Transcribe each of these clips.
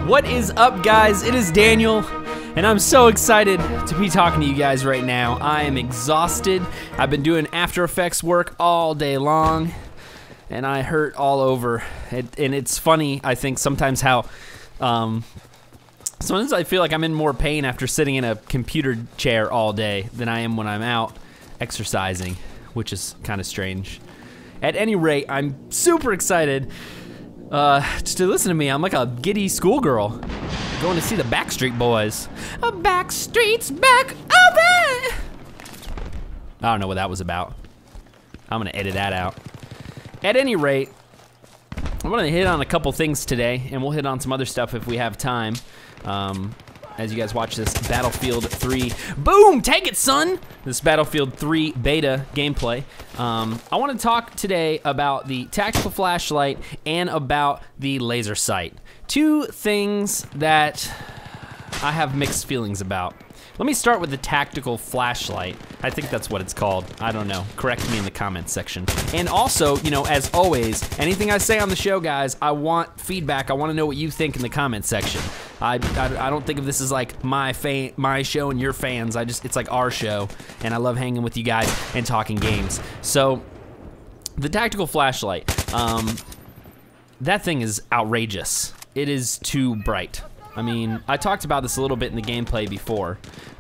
What is up, guys? It is Daniel, and I'm so excited to be talking to you guys right now. I am exhausted. I've been doing After Effects work all day long, and I hurt all over. And it's funny, I think, sometimes how sometimes I feel like I'm in more pain after sitting in a computer chair all day than I am when I'm out exercising, which is kind of strange. At any rate, I'm super excited to listen to me. I'm like a giddy schoolgirl going to see the Backstreet Boys. Backstreet's back open. I don't know what that was about. I'm gonna edit that out. At any rate, I'm gonna hit on a couple things today, and we'll hit on some other stuff if we have time. As you guys watch this Battlefield 3, boom, take it, son! This Battlefield 3 beta gameplay. I want to talk today about the tactical flashlight and about the laser sight. Two things that I have mixed feelings about. Let me start with the tactical flashlight. I think that's what it's called. I don't know. Correct me in the comments section. And also, you know, as always, anything I say on the show, guys, I want feedback. I want to know what you think in the comments section. I don't think of this as like my show and your fans. It's like our show, and I love hanging with you guys and talking games. So, the tactical flashlight, that thing is outrageous. It is too bright. I mean, I talked about this a little bit in the gameplay before,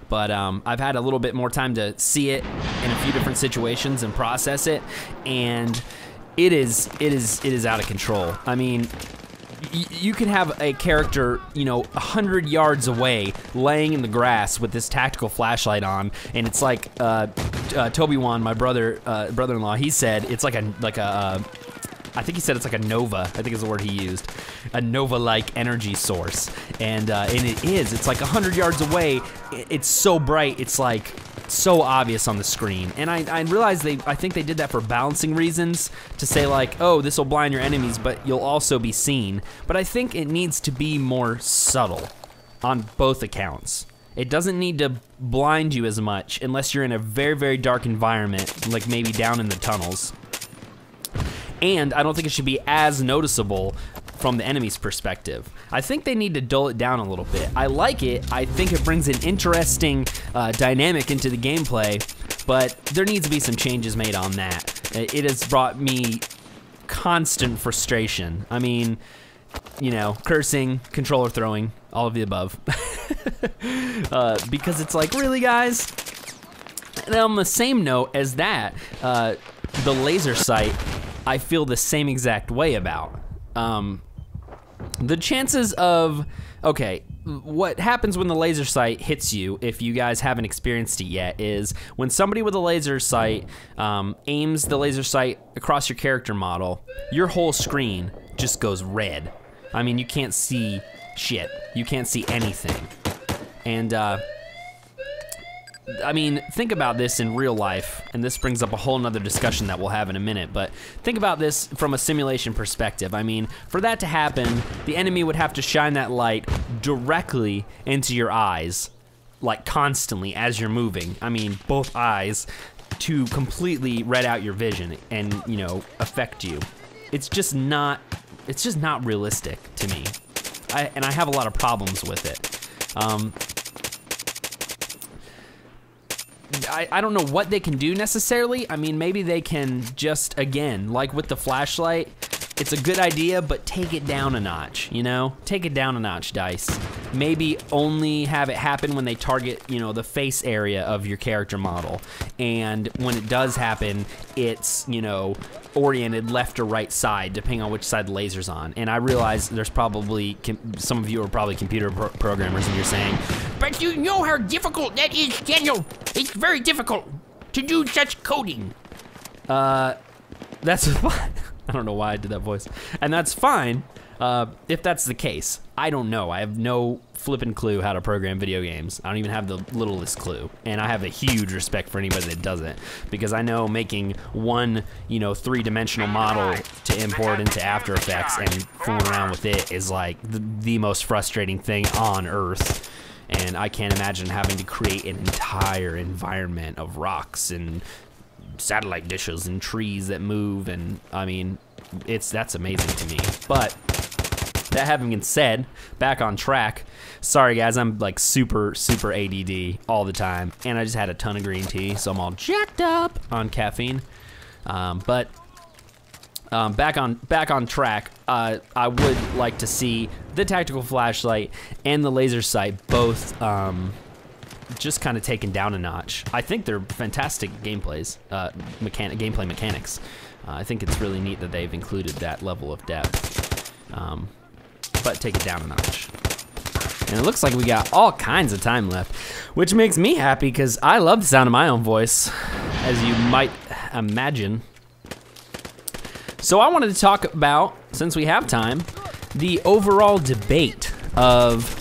but I've had a little bit more time to see it in a few different situations and process it, and it is out of control. I mean, you can have a character, you know, 100 yards away, laying in the grass with this tactical flashlight on, and it's like Toby Wan, my brother-in-law, he said it's like a I think he said it's like a Nova, I think is the word he used. A Nova-like energy source. And it is, it's like 100 yards away. It's so bright, it's like so obvious on the screen. And I realize I think they did that for balancing reasons, to say like, oh, this will blind your enemies, but you'll also be seen. But I think it needs to be more subtle on both accounts. It doesn't need to blind you as much unless you're in a very, very dark environment, like maybe down in the tunnels. And I don't think it should be as noticeable from the enemy's perspective. I think they need to dull it down a little bit. I like it. I think it brings an interesting dynamic into the gameplay, but there needs to be some changes made on that. It has brought me constant frustration. I mean, you know, cursing, controller throwing, all of the above. Because it's like, really, guys? And on the same note as that, the laser sight, I feel the same exact way about. The chances of, okay, what happens when the laser sight hits you, if you guys haven't experienced it yet, is when somebody with a laser sight aims the laser sight across your character model, your whole screen just goes red. I mean, you can't see shit. You can't see anything. And, I mean, think about this in real life, and this brings up a whole nother discussion that we'll have in a minute, but think about this from a simulation perspective. I mean, for that to happen, the enemy would have to shine that light directly into your eyes, like constantly as you're moving. I mean, both eyes, to completely red out your vision and, you know, affect you. It's just not realistic to me. And I have a lot of problems with it. I don't know what they can do necessarily. I mean, maybe they can just, again, like with the flashlight, it's a good idea, but take it down a notch, you know? Take it down a notch, DICE. Maybe only have it happen when they target, you know, the face area of your character model. And when it does happen, it's, you know, oriented left or right side, depending on which side the laser's on. And I realize there's probably, some of you are probably computer programmers, and you're saying, but you know how difficult that is, Daniel. It's very difficult to do such coding. That's fine. I don't know why I did that voice. And that's fine, if that's the case. I don't know. I have no flippin' clue how to program video games. I don't even have the littlest clue. And I have a huge respect for anybody that does it, because I know making one, you know, three-dimensional model to import into After Effects and fooling around with it is like the most frustrating thing on earth. And I can't imagine having to create an entire environment of rocks and satellite dishes and trees that move, and I mean, that's amazing to me. But that having been said, back on track. Sorry guys, I'm like super ADD all the time, and I just had a ton of green tea, so I'm all jacked up on caffeine. Back on track. I would like to see the tactical flashlight and the laser sight both just kind of taken down a notch. I think they're fantastic gameplay mechanics. I think it's really neat that they've included that level of depth, but take it down a notch. And it looks like we got all kinds of time left, which makes me happy because I love the sound of my own voice, as you might imagine. So I wanted to talk about, since we have time, the overall debate of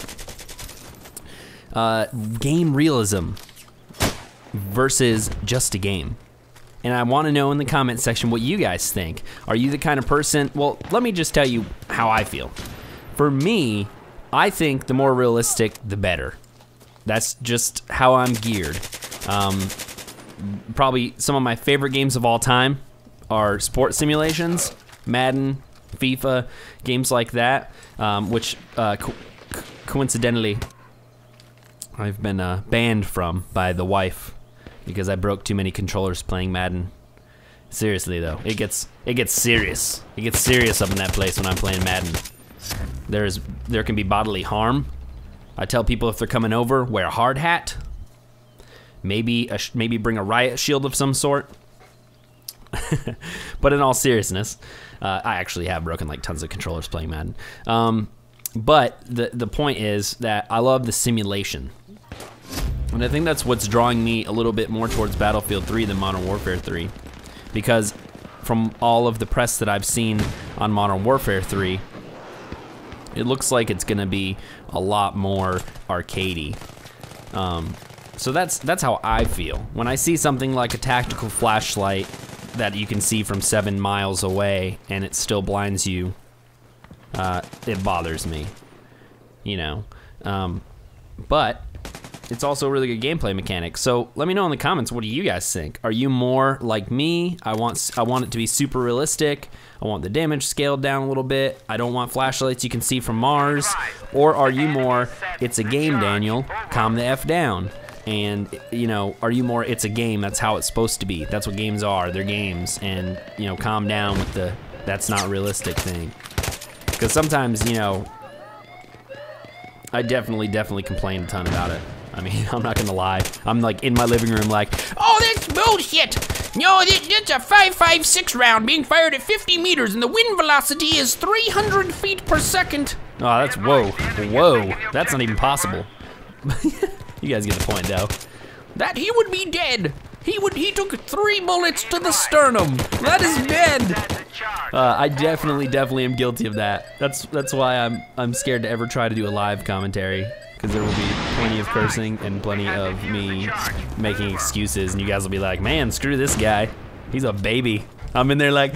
game realism versus just a game. And I want to know in the comment section what you guys think. Are you the kind of person, well, let me just tell you how I feel. For me, I think the more realistic, the better. That's just how I'm geared. Probably some of my favorite games of all time are sports simulations, Madden, FIFA, games like that, which coincidentally I've been banned from by the wife because I broke too many controllers playing Madden. Seriously though, it gets serious. It gets serious up in that place when I'm playing Madden. There can be bodily harm. I tell people if they're coming over, wear a hard hat. Maybe bring a riot shield of some sort. But in all seriousness, I actually have broken like tons of controllers playing Madden. But the point is that I love the simulation. And I think that's what's drawing me a little bit more towards Battlefield 3 than Modern Warfare 3. Because from all of the press that I've seen on Modern Warfare 3, it looks like it's gonna be a lot more arcadey. So that's how I feel. When I see something like a tactical flashlight that you can see from 7 miles away and it still blinds you, it bothers me, you know. But it's also a really good gameplay mechanic. So let me know in the comments, what do you guys think? Are you more like me? I want it to be super realistic. I want the damage scaled down a little bit. I don't want flashlights you can see from Mars. Or are you more, it's a game, Daniel, calm the F down? And, you know, are you more, it's a game, that's how it's supposed to be. That's what games are, they're games. And, you know, calm down with the, that's not realistic thing. Because sometimes, you know, I definitely complain a ton about it. I mean, I'm not gonna lie. I'm like in my living room like, oh, that's bullshit. No, that's a 5.56 round being fired at 50 meters and the wind velocity is 300 feet per second. Oh, that's, whoa, that's not even possible. You guys get the point though. That he would be dead. He took 3 bullets to the sternum. That is dead. I definitely am guilty of that. That's why I'm scared to ever try to do a live commentary, because there will be plenty of cursing and plenty of me making excuses, and you guys will be like, man, screw this guy. He's a baby. I'm in there like,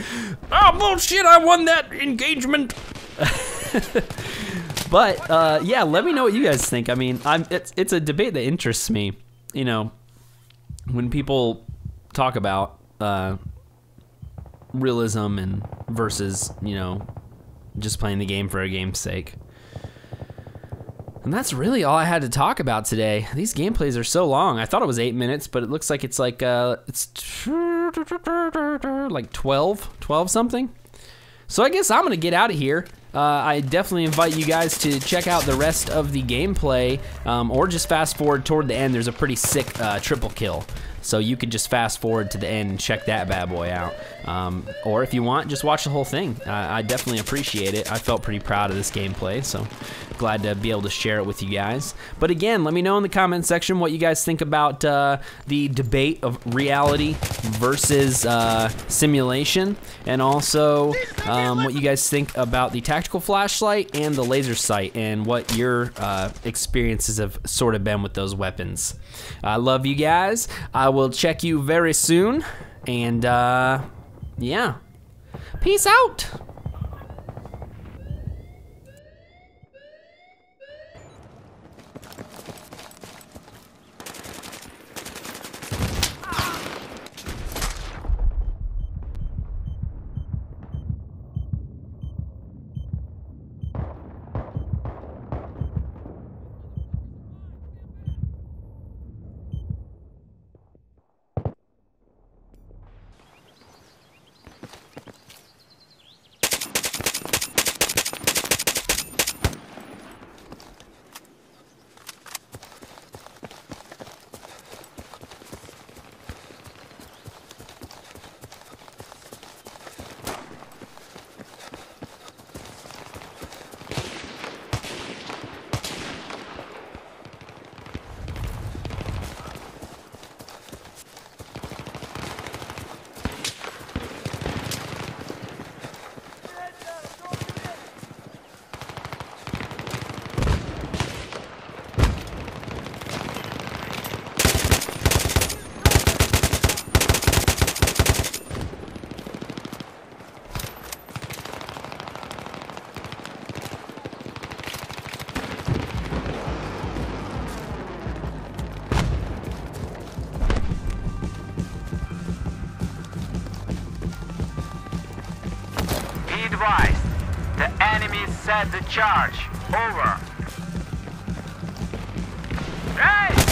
oh bullshit, I won that engagement. But yeah, let me know what you guys think. I mean, it's a debate that interests me. You know, when people talk about realism and versus, you know, just playing the game for a game's sake. And that's really all I had to talk about today. These gameplays are so long. I thought it was 8 minutes, but it looks like it's like it's like 12 something. So I guess I'm gonna get out of here. I definitely invite you guys to check out the rest of the gameplay, or just fast forward toward the end. There's a pretty sick triple kill. So you could just fast forward to the end and check that bad boy out. Or if you want, just watch the whole thing. I definitely appreciate it. I felt pretty proud of this gameplay, so glad to be able to share it with you guys. But again, let me know in the comment section what you guys think about the debate of reality versus simulation, and also what you guys think about the tactical flashlight and the laser sight, and what your experiences have sort of been with those weapons. I love you guys. I will check you very soon, and yeah, peace out. got the charge. Over. Hey!